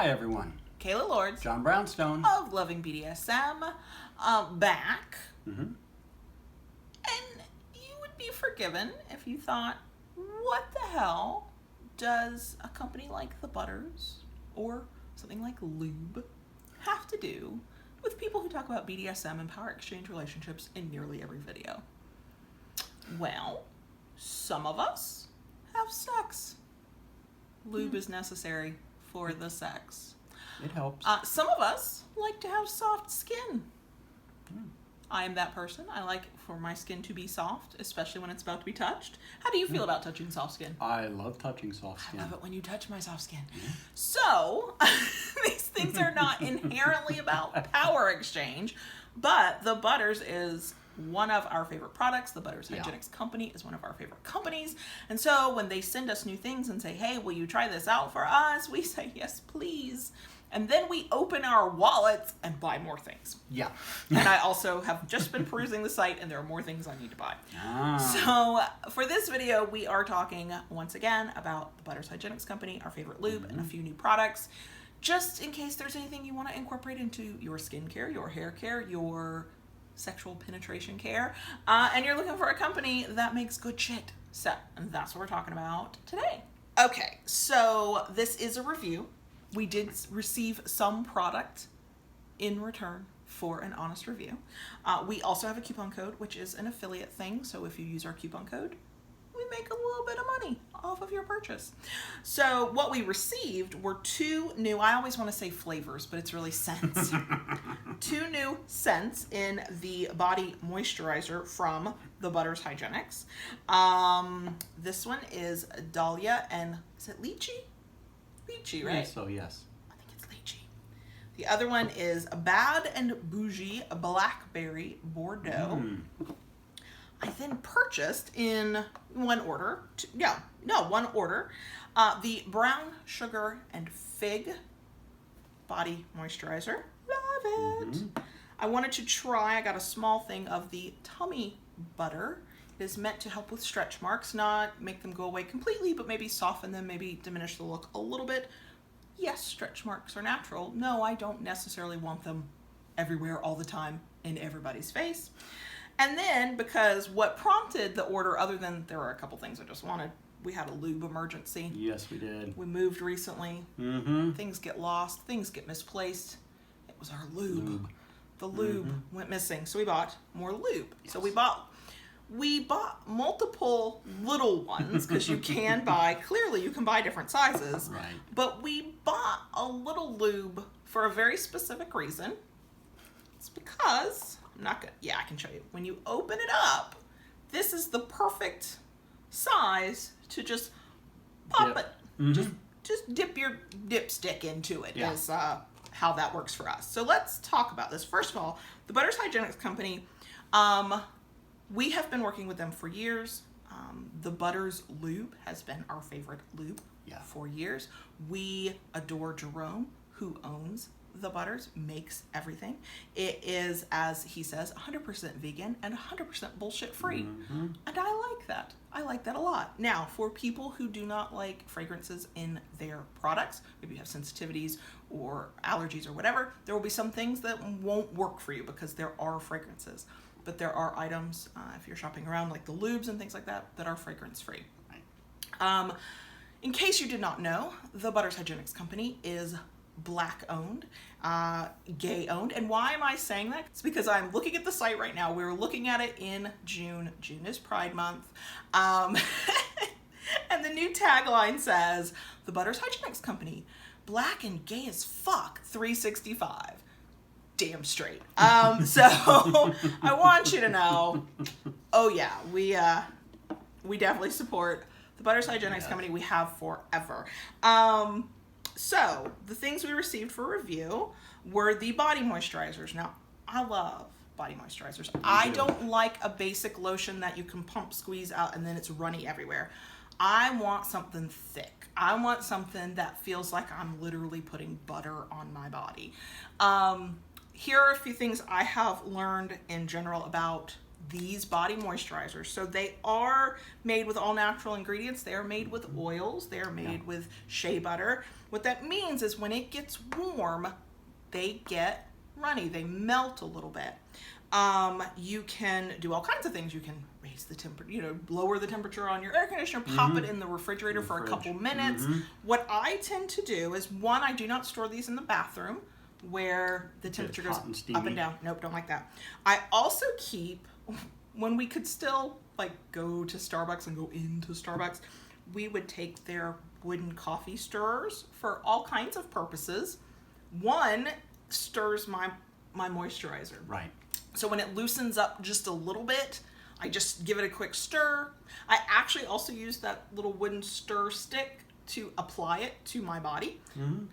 Hi everyone. Kayla Lords John Brownstone. of Loving BDSM back. Mm-hmm. And you would be forgiven if you thought, what the hell does a company like the Butters or something like Lube have to do with people who talk about BDSM and power exchange relationships in nearly every video? Well, some of us have sex. Lube is necessary for the sex. It helps. Some of us like to have soft skin. I am that person. I like for my skin to be soft, especially when it's about to be touched. How do you feel about touching soft skin? I love touching soft skin. I love it when you touch my soft skin. So, these things are not inherently about power exchange, but the Butters is one of our favorite products. The Butters Hygienics Company is one of our favorite companies. And so when they send us new things and say, hey, will you try this out for us? We say, yes, please. And then we open our wallets and buy more things. Yeah. And I also have just been perusing the site and there are more things I need to buy. So for this video, we are talking once again about the Butters Hygienics Company, our favorite lube, and a few new products. Just in case there's anything you want to incorporate into your skincare, your hair care, your sexual penetration care, and you're looking for a company that makes good shit. So that's what we're talking about today. Okay, so this is a review. We did receive some product in return for an honest review. We also have a coupon code, which is an affiliate thing. So if you use our coupon code, we make a little bit of money off of your purchase. So what we received were two new, I always want to say flavors, but it's really scents. Two new scents in the body moisturizer from the Butters Hygienics. This one is Dahlia and, is it lychee? Lychee, right? So yes. I think it's lychee. The other one is Bad and Bougie Blackberry Bordeaux. I then purchased in one order, the Brown Sugar and Fig Body Moisturizer. Love it. I wanted to try, I got a small thing of the Tummy Butter. It is meant to help with stretch marks, not make them go away completely, but maybe soften them, maybe diminish the look a little bit. Yes, stretch marks are natural. No, I don't necessarily want them everywhere all the time in everybody's face. And then, because what prompted the order, other than there were a couple things I just wanted, we had a lube emergency. Yes, we did. We moved recently. Things get lost. Things get misplaced. It was our lube. The lube went missing, so we bought more lube. Yes. So we bought multiple little ones, because you can buy, clearly you can buy different sizes. Right. But we bought a little lube for a very specific reason. It's because, I can show you. When you open it up, this is the perfect size to just pop it. Just dip your dipstick into it is how that works for us. So let's talk about this. First of all, the Butters Hygienics Company, we have been working with them for years. The Butters Lube has been our favorite lube for years. We adore Jerome, who owns the Butters, makes everything. It is, as he says, 100% vegan and 100% bullshit free. And I like that. I like that a lot. Now, for people who do not like fragrances in their products, maybe you have sensitivities or allergies or whatever, there will be some things that won't work for you because there are fragrances. But there are items, if you're shopping around, like the lubes and things like that, that are fragrance free. In case you did not know, the Butters Hygienics Company is Black owned, gay owned. And why am I saying that? It's because I'm looking at the site right now. We're looking at it in June. June is Pride Month. And the new tagline says, the Butters Hygienics Company, Black and gay as fuck, 365. Damn straight. So I want you to know, we definitely support the Butters Hygienics Company. We have forever. So the things we received for review were the body moisturizers. Now, I love body moisturizers. I don't like a basic lotion that you can pump, squeeze out, and then it's runny everywhere. I want something thick. I want something that feels like I'm literally putting butter on my body. Here are a few things I have learned in general about these body moisturizers. So they are made with all natural ingredients. They are made with oils. They are made with shea butter. What that means is when it gets warm, they get runny. They melt a little bit. You can do all kinds of things. You can raise the temperature, lower the temperature on your air conditioner, pop it in the refrigerator for a couple minutes. What I tend to do is, one, I do not store these in the bathroom where the temperature goes up and down. Nope, don't like that. I also keep, when we could still like go to Starbucks and go into Starbucks, we would take their wooden coffee stirrers for all kinds of purposes. One stirs my moisturizer. Right. So when it loosens up just a little bit, I just give it a quick stir. I actually also use that little wooden stir stick to apply it to my body.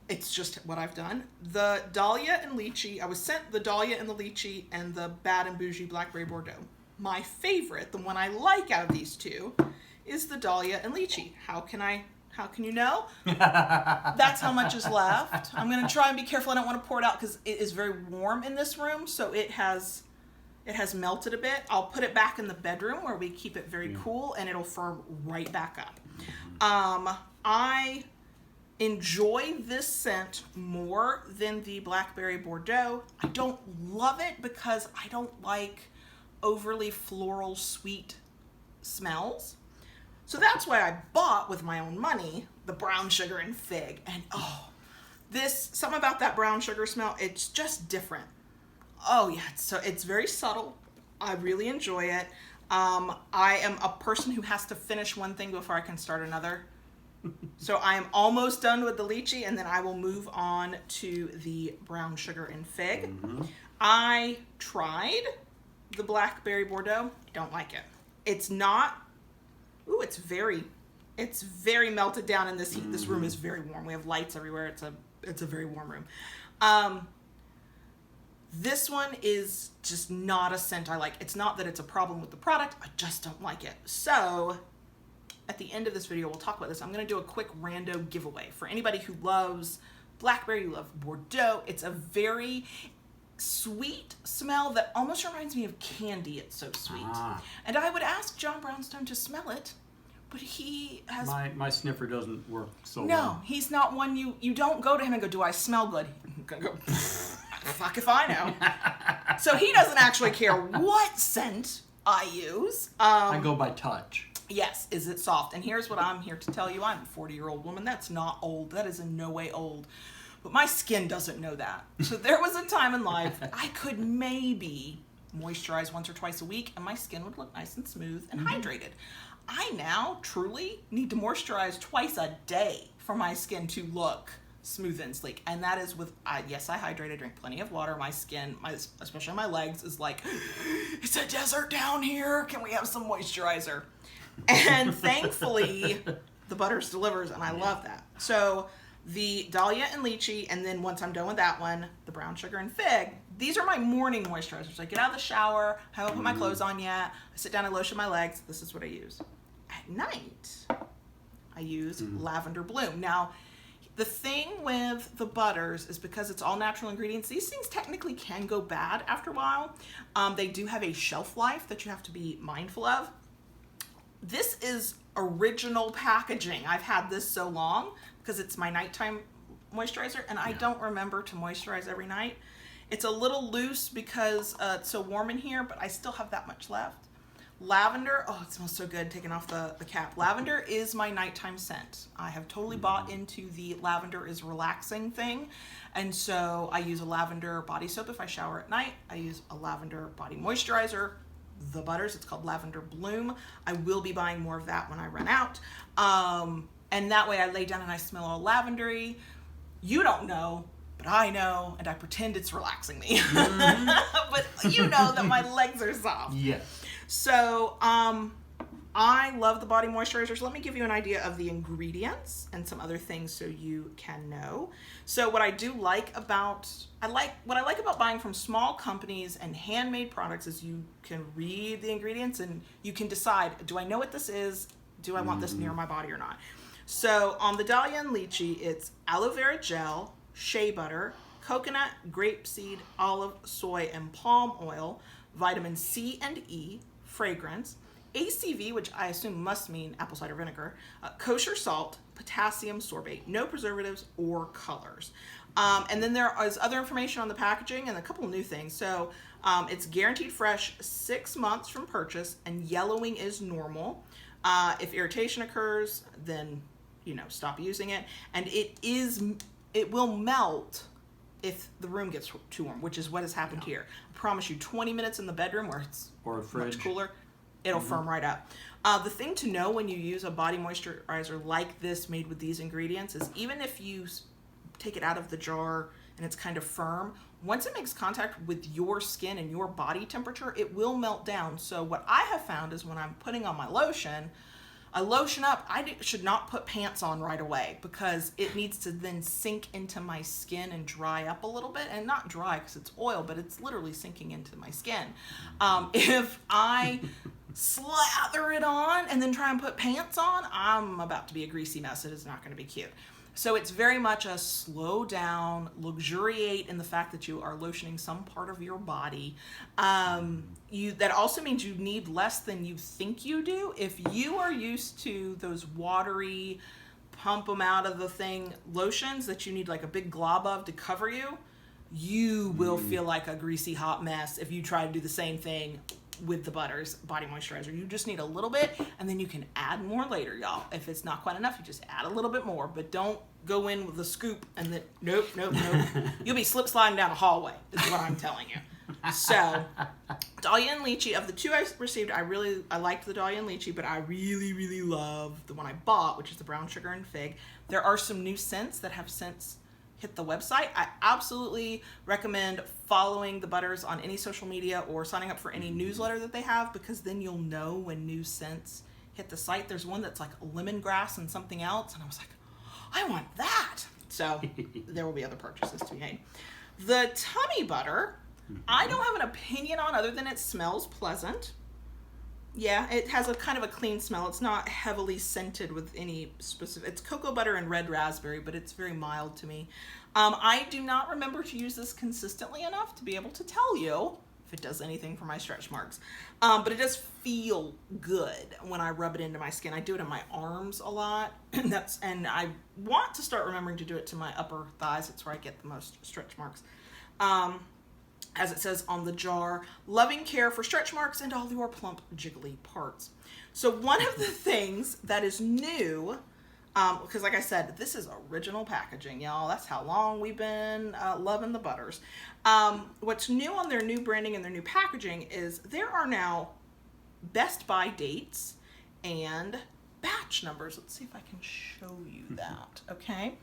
It's just what I've done. The Dahlia and Lychee, I was sent the Dahlia and the Lychee and the Bad and Bougie Blackberry Bordeaux. My favorite, the one I like out of these two, is the Dahlia and Lychee. How can you know? That's how much is left. I'm going to try and be careful. I don't want to pour it out because it is very warm in this room, so it has melted a bit. I'll put it back in the bedroom where we keep it very cool, and it'll firm right back up. I enjoy this scent more than the Blackberry Bordeaux. I don't love it because I don't like overly floral sweet smells. So that's why I bought with my own money the brown sugar and fig. And something about that brown sugar smell, it's just different. Oh yeah, so it's very subtle. I really enjoy it. I am a person who has to finish one thing before I can start another. So I am almost done with the lychee, and then I will move on to the brown sugar and fig. I tried the Blackberry Bordeaux. Don't like it. It's not. Ooh, it's very melted down in this heat. This room is very warm. We have lights everywhere. It's a very warm room. This one is just not a scent I like. It's not that it's a problem with the product. I just don't like it. So at the end of this video, we'll talk about this. I'm going to do a quick rando giveaway for anybody who loves Blackberry, who loves Bordeaux. It's a very sweet smell that almost reminds me of candy. It's so sweet. And I would ask John Brownstone to smell it, but he has... My sniffer doesn't work so well. No, he's not one you don't go to him and go, do I smell good? Go, fuck if I know. So he doesn't actually care what scent I use. I go by touch. Yes, is it soft? And here's what I'm here to tell you. I'm a 40-year-old woman. That's not old. That is in no way old. But my skin doesn't know that. So there was a time in life I could maybe moisturize once or twice a week and my skin would look nice and smooth and hydrated. I now truly need to moisturize twice a day for my skin to look smooth and sleek. And that is with, yes, I hydrate. I drink plenty of water. My skin, especially my legs, is like, it's a desert down here. Can we have some moisturizer? And thankfully, the Butters delivers, and I love that. So the Dahlia and Lychee, and then once I'm done with that one, the brown sugar and fig. These are my morning moisturizers. I get out of the shower, I haven't put my clothes on yet, I sit down, I lotion my legs. This is what I use. At night, I use Lavender Bloom. Now, the thing with the Butters is because it's all natural ingredients, these things technically can go bad after a while. They do have a shelf life that you have to be mindful of. This is original packaging. I've had this so long because it's my nighttime moisturizer, and I don't remember to moisturize every night. It's a little loose because it's so warm in here, but I still have that much left. Lavender, oh, it smells so good taking off the cap. Lavender is my nighttime scent. I have totally bought into the lavender is relaxing thing, and so I use a lavender body soap if I shower at night. I use a lavender body moisturizer. The Butters, it's called Lavender Bloom. I will be buying more of that when I run out. And that way I lay down and I smell all lavendery. You don't know, but I know, and I pretend it's relaxing me. But you know that my legs are soft. Yes. So I love the body moisturizers. Let me give you an idea of the ingredients and some other things so you can know. So what I do like about, what I like about buying from small companies and handmade products is you can read the ingredients and you can decide, do I know what this is? Do I want this near my body or not? So on the Dahlia and Lychee, it's aloe vera gel, shea butter, coconut, grapeseed, olive, soy, and palm oil. vitamin C and E, fragrance, ACV, which I assume must mean apple cider vinegar, kosher salt, potassium sorbate, no preservatives or colors. And then there is other information on the packaging and a couple of new things. So it's guaranteed fresh 6 months from purchase, and yellowing is normal. If irritation occurs, then stop using it. And it will melt if the room gets too warm, which is what has happened here. I promise you, 20 minutes in the bedroom where it's much cooler, it'll firm right up. The thing to know when you use a body moisturizer like this made with these ingredients is even if you take it out of the jar and it's kind of firm, once it makes contact with your skin and your body temperature, it will melt down. So what I have found is when I'm putting on my lotion, I lotion up. I should not put pants on right away because it needs to then sink into my skin and dry up a little bit. And not dry because it's oil, but it's literally sinking into my skin. If I slather it on and then try and put pants on, I'm about to be a greasy mess. It is not going to be cute. So it's very much a slow down, luxuriate in the fact that you are lotioning some part of your body. That also means you need less than you think you do. If you are used to those watery, pump them out of the thing lotions that you need like a big glob of to cover you, you will feel like a greasy hot mess if you try to do the same thing with the Butters body moisturizer. You just need a little bit, and then you can add more later, y'all. If it's not quite enough, you just add a little bit more, but don't go in with a scoop and then nope. You'll be slip sliding down a hallway is what I'm telling you. So Dahlia and Lychee, of the two I received, I liked the Dahlia and Lychee, but I really love the one I bought, which is the brown sugar and fig. There are some new scents that have since hit the website. I absolutely recommend following the Butters on any social media or signing up for any newsletter that they have, because then you'll know when new scents hit the site. There's one that's like lemongrass and something else, and I was like, I want that. So there will be other purchases to be made. The tummy butter, I don't have an opinion on other than it smells pleasant. Yeah, it has a kind of a clean smell. It's not heavily scented with any specific... It's cocoa butter and red raspberry, but it's very mild to me. I do not remember to use this consistently enough to be able to tell you if it does anything for my stretch marks. But it does feel good when I rub it into my skin. I do it in my arms a lot, and I want to start remembering to do it to my upper thighs. That's where I get the most stretch marks. As it says on the jar, loving care for stretch marks and all your plump, jiggly parts. So one of the things that is new, because like I said, this is original packaging, y'all. That's how long we've been loving the Butters. What's new on their new branding and their new packaging is there are now best buy dates and batch numbers. Let's see if I can show you that, okay?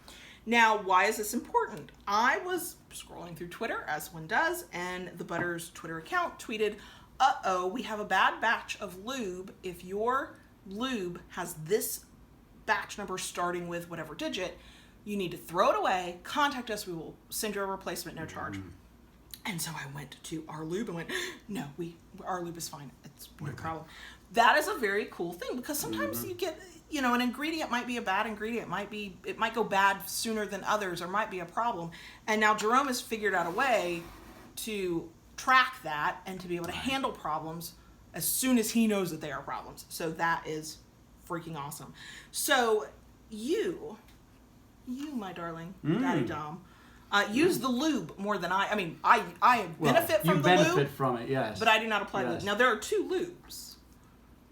Now, why is this important? I was scrolling through Twitter, as one does, and the Butters Twitter account tweeted, uh-oh, we have a bad batch of lube. If your lube has this batch number starting with whatever digit, you need to throw it away, contact us, we will send you a replacement, no charge. And so I went to our lube and went, no, our lube is fine, it's no problem. That is a very cool thing, because sometimes you get... an ingredient might be a bad ingredient. It might go bad sooner than others, or might be a problem. And now Jerome has figured out a way to track that and to be able to handle problems as soon as he knows that they are problems. So that is freaking awesome. So you, my darling, Daddy Dom, use the lube more than I. I mean, I benefit from the lube. You benefit from it, yes. But I do not apply the lube. Now, there are two lubes.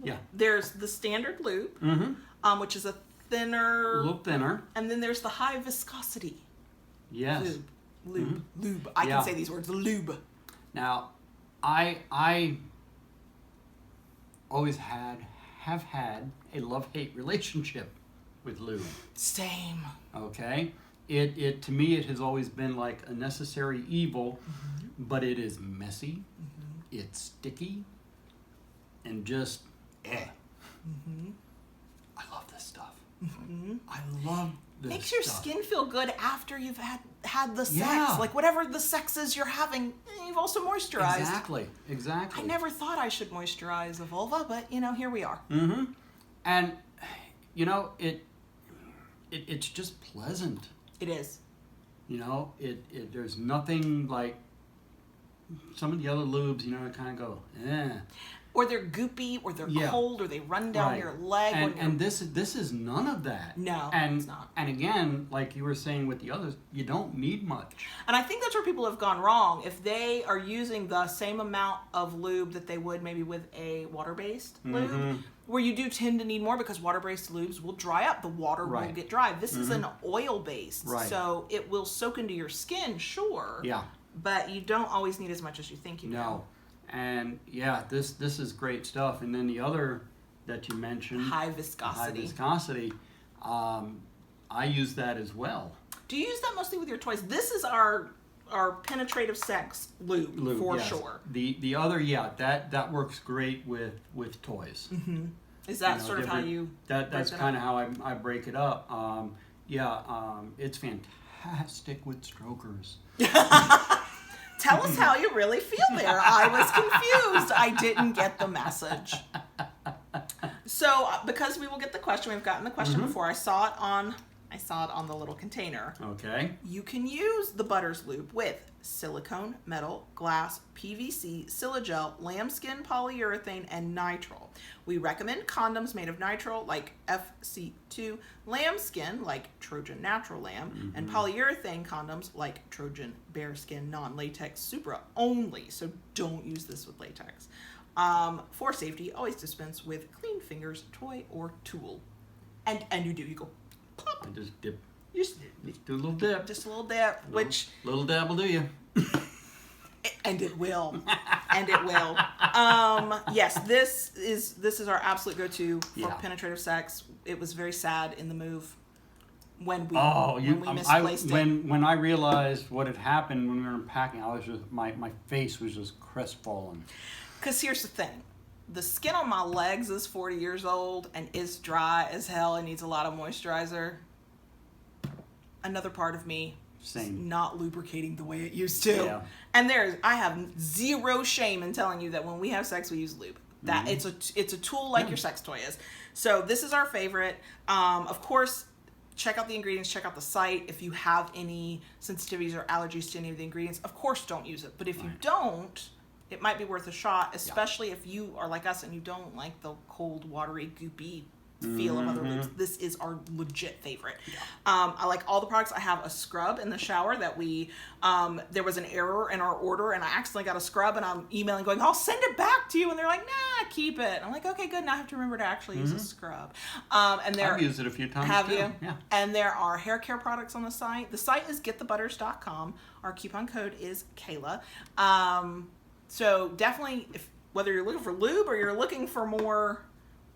Yeah. There's the standard lube, which is a thinner... A little thinner. And then there's the high viscosity. Yes. Lube. I can say these words. Lube. Now, I always have had a love-hate relationship with lube. Same. Okay? It to me, it has always been like a necessary evil, but it is messy, it's sticky, and just... I love this stuff. I love this Makes your stuff. skin feel good after you've had the sex. Like whatever the sex is you're having, you've also moisturized. Exactly. I never thought I should moisturize a vulva, but here we are. And it's just pleasant. It is. There's nothing like some of the other lubes, you know, kind of go, eh. Or they're goopy, or they're cold, or they run down your leg. And this is none of that. No, it's not. And again, like you were saying with the others, you don't need much. And I think that's where people have gone wrong. If they are using the same amount of lube that they would maybe with a water-based lube, where you do tend to need more because water-based lubes will dry up. The water will get dry. This is an oil-based, so it will soak into your skin, sure. Yeah. But you don't always need as much as you think you do. No. And yeah, this is great stuff. And then the other that you mentioned, high viscosity. I use that as well. Do you use that mostly with your toys? This is our penetrative sex lube for sure. The other, that works great with toys. Mm-hmm. Is that sort of how you? That's kind of how I break it up. It's fantastic with strokers. Tell us how you really feel there. I was confused. I didn't get the message. So, because we will get the question, we've gotten the question before. I saw it on the little container. Okay. You can use the Butters lube with silicone, metal, glass, PVC, Silagel, lambskin polyurethane, and nitrile. We recommend condoms made of nitrile like FC2, lambskin like Trojan Natural Lamb, and polyurethane condoms like Trojan Bearskin Non-Latex Supra only. So don't use this with latex. For safety, always dispense with clean fingers, toy, or tool. And you go pop. And just dip. Just do a little dip. Just a little dip, little dab will do you. And it will. And it will. Yes, this is our absolute go-to for penetrative sex. It was very sad in the move when we misplaced it. When I realized what had happened when we were unpacking, I was just my face was just crestfallen. Because here's the thing. The skin on my legs is 40 years old and is dry as hell and needs a lot of moisturizer. Another part of me is not lubricating the way it used to. Yeah. And I have zero shame in telling you that when we have sex, we use lube. That it's a tool like your sex toy is. So this is our favorite. Of course, check out the ingredients, check out the site. If you have any sensitivities or allergies to any of the ingredients, of course don't use it. But if you don't, it might be worth a shot, especially if you are like us and you don't like the cold, watery, goopy feel of other lubes. This is our legit favorite. I like all the products. I have a scrub in the shower that there was an error in our order and I accidentally got a scrub and I'm emailing going, I'll send it back to you. And they're like, nah, keep it. And I'm like, okay, good. Now I have to remember to actually use a scrub. And I've used it a few times. Have too. you? Yeah. And there are hair care products on the site. The site is getthebutters.com. Our coupon code is Kayla. So definitely, whether you're looking for lube or you're looking for more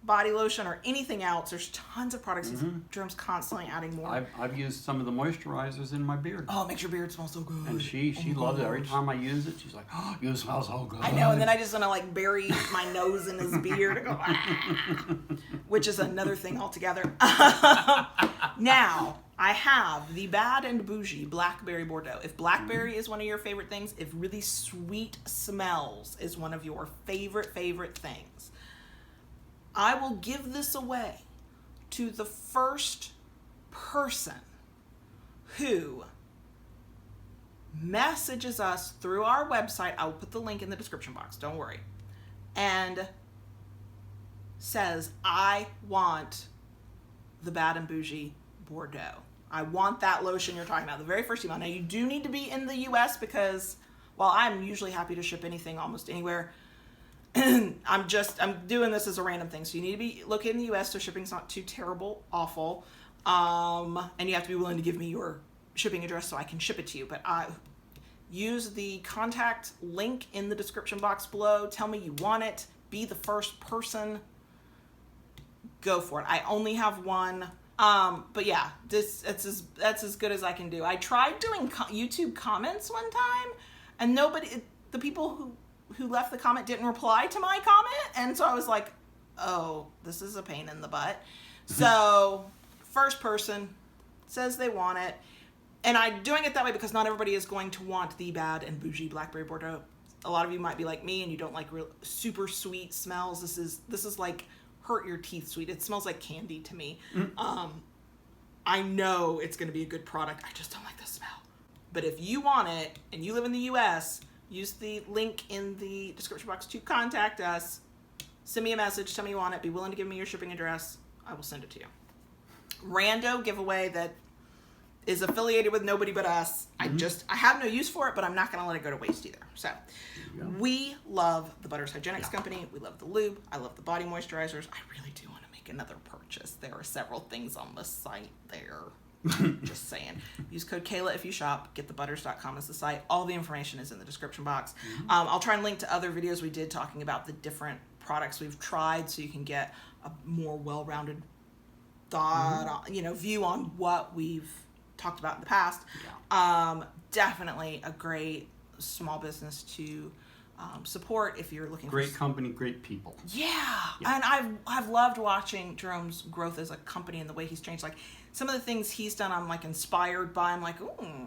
body lotion or anything else, there's tons of products. Germ's constantly adding more. I've used some of the moisturizers in my beard. Oh, it makes your beard smell so good. And she loves it. Every time I use it, she's like, oh, you smell so good. I know, and then I just want to like bury my nose in his beard and go, which is another thing altogether. Now, I have the Bad and Bougie Blackberry Bordeaux. If blackberry is one of your favorite things, if really sweet smells is one of your favorite things, I will give this away to the first person who messages us through our website. I will put the link in the description box, don't worry, and says, I want the Bad and Bougie Bordeaux. I want that lotion you're talking about. The very first email. Now, you do need to be in the U.S. because while I'm usually happy to ship anything almost anywhere, I'm doing this as a random thing. So you need to be located in the U.S. so shipping's not too terrible, awful. And you have to be willing to give me your shipping address so I can ship it to you. But use the contact link in the description box below. Tell me you want it. Be the first person. Go for it. I only have one. But yeah, that's as good as I can do. I tried doing YouTube comments one time, and the people who left the comment didn't reply to my comment, and so I was like, oh, this is a pain in the butt. So first person says they want it, and I'm doing it that way because not everybody is going to want the Bad and Bougie Blackberry Bordeaux. A lot of you might be like me and you don't like real super sweet smells. This is like hurt your teeth sweet. It smells like candy to me. I know it's going to be a good product. I just don't like the smell. But if you want it and you live in the US, use the link in the description box to contact us. Send me a message, tell me you want it, be willing to give me your shipping address. I will send it to you. Rando Giveaway that is affiliated with nobody but us. I have no use for it, but I'm not going to let it go to waste either. So we love the Butters Hygienics Company. We love the lube. I love the body moisturizers. I really do want to make another purchase. There are several things on the site there. Just saying. Use code Kayla if you shop. Getthebutters.com is the site. All the information is in the description box. I'll try and link to other videos we did talking about the different products we've tried so you can get a more well-rounded thought, view on what we've talked about in the past. Definitely a great small business to support if you're looking Great company, great people. And I've loved watching Jerome's growth as a company and the way he's changed. Like some of the things he's done, I'm like inspired by. I'm like, ooh,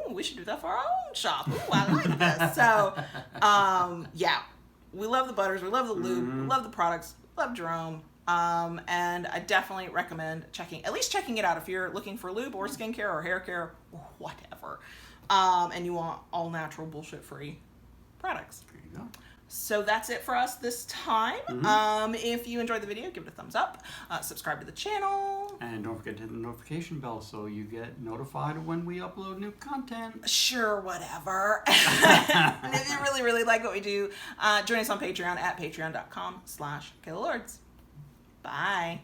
we should do that for our own shop. Ooh, I like this. So, we love the Butters, we love the lube, we love the products, love Jerome. And I definitely recommend checking it out if you're looking for lube or skincare or hair care or whatever. And you want all natural, bullshit-free products. There you go. So that's it for us this time. If you enjoyed the video, give it a thumbs up. Subscribe to the channel. And don't forget to hit the notification bell so you get notified when we upload new content. Sure, whatever. And if you really, really like what we do, join us on Patreon at patreon.com/KaylaLords. Bye.